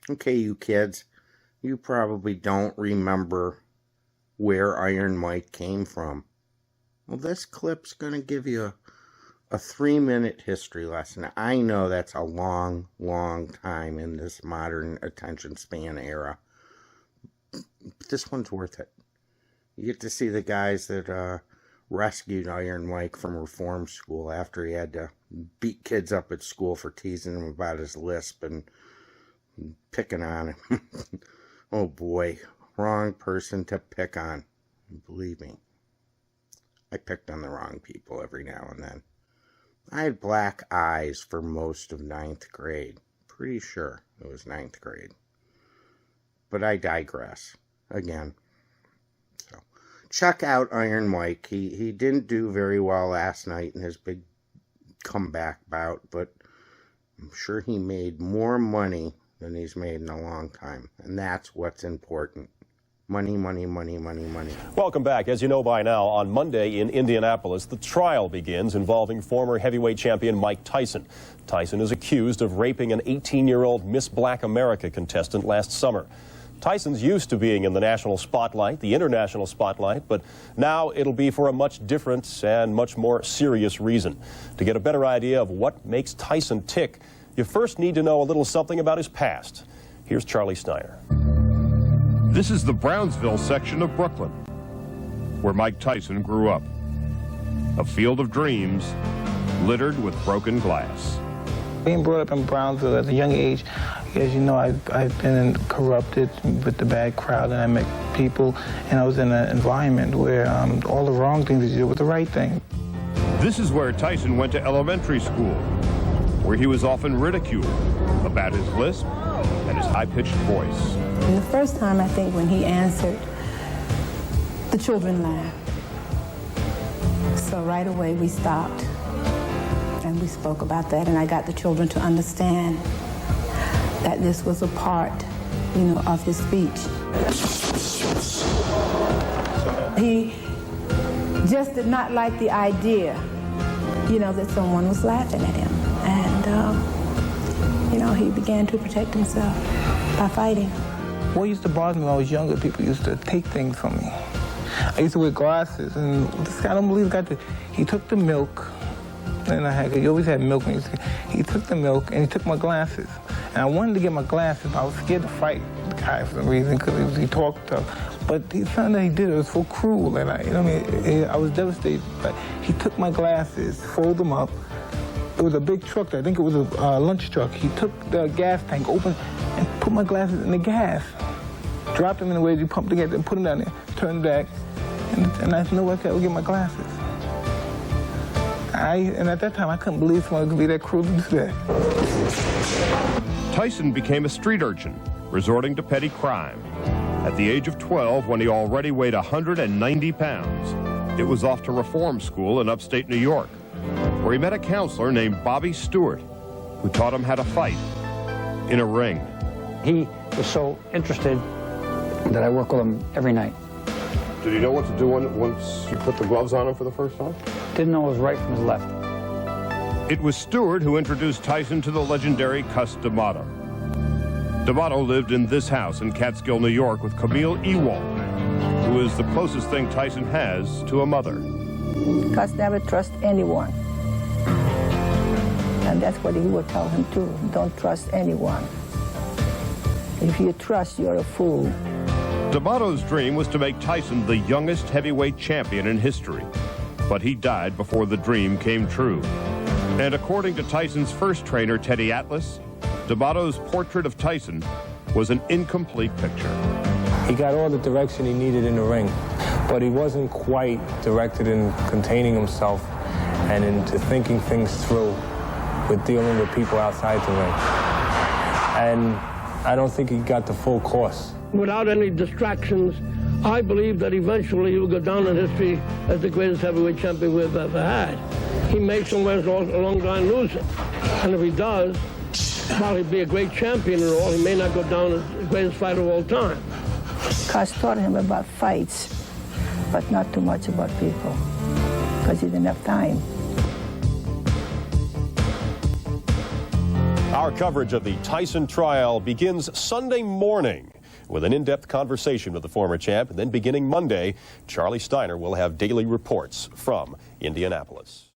Okay, you kids, you probably don't remember where Iron Mike came from. Well, this clip's going to give you a 3-minute history lesson. I know that's a long, long time in this modern attention span era. But this one's worth it. You get to see the guys that rescued Iron Mike from reform school after he had to beat kids up at school for teasing him about his lisp and picking on him. Oh boy, wrong person to pick on. Believe me, I picked on the wrong people every now and then. I had black eyes for most of 9th grade. Pretty sure it was 9th grade. But I digress again. So, check out Iron Mike. He didn't do very well last night in his big comeback bout, but I'm sure he made more money than he's made in a long time. And that's what's important. Money, money, money, money, money. Welcome back. As you know by now, on Monday in Indianapolis, the trial begins involving former heavyweight champion Mike Tyson. Tyson is accused of raping an 18-year-old Miss Black America contestant last summer. Tyson's used to being in the national spotlight, the international spotlight, but now it'll be for a much different and much more serious reason. To get a better idea of what makes Tyson tick, you first need to know a little something about his past. Here's Charlie Steiner. This is the Brownsville section of Brooklyn, where Mike Tyson grew up. A field of dreams littered with broken glass. Being brought up in Brownsville at a young age, as you know, I've been corrupted with the bad crowd, and I met people, and I was in an environment where all the wrong things that you did were the right thing. This is where Tyson went to elementary school, where he was often ridiculed about his lisp and his high-pitched voice. And the first time, I think, when he answered, the children laughed. So right away, we stopped, and we spoke about that, and I got the children to understand that this was a part, of his speech. He just did not like the idea, that someone was laughing at him. And, he began to protect himself by fighting. What used to bother me when I was younger, people used to take things from me. I used to wear glasses, and this guy, I don't believe, he took the milk, and you always had milk. He took the milk, and he took my glasses. And I wanted to get my glasses, but I was scared to fight the guy for some reason, because he talked tough. But the something that he did, it was so cruel, and I was devastated. But he took my glasses, folded them up. It was a big truck, I think it was a lunch truck. He took the gas tank open and put my glasses in the gas. Dropped them in the way you pumped the gas and put them down there, turned back, and I said, no, I can't get my glasses. And at that time, I couldn't believe someone could be that cruel to do that. Tyson became a street urchin, resorting to petty crime. At the age of 12, when he already weighed 190 pounds, it was off to reform school in upstate New York, where he met a counselor named Bobby Stewart, who taught him how to fight in a ring. He was so interested that I work with him every night. Did he know what to do once you put the gloves on him for the first time? Didn't know his right from his left. It was Stewart who introduced Tyson to the legendary Cus D'Amato. D'Amato lived in this house in Catskill, New York with Camille Ewald, who is the closest thing Tyson has to a mother. Cus never trust anyone. And that's what he would tell him too. Don't trust anyone. If you trust, you're a fool. D'Amato's dream was to make Tyson the youngest heavyweight champion in history, but he died before the dream came true. And according to Tyson's first trainer, Teddy Atlas, D'Amato's portrait of Tyson was an incomplete picture. He got all the direction he needed in the ring, but he wasn't quite directed in containing himself and into thinking things through with dealing with people outside the ring. And I don't think he got the full course. Without any distractions, I believe that eventually he will go down in history as the greatest heavyweight champion we've ever had. He may somewhere along the line lose it. And if he does, while he'd be a great champion and all, he may not go down as the greatest fighter of all time. Cus taught him about fights, but not too much about people, because he didn't have time. Our coverage of the Tyson trial begins Sunday morning with an in-depth conversation with the former champ. And then beginning Monday, Charlie Steiner will have daily reports from Indianapolis.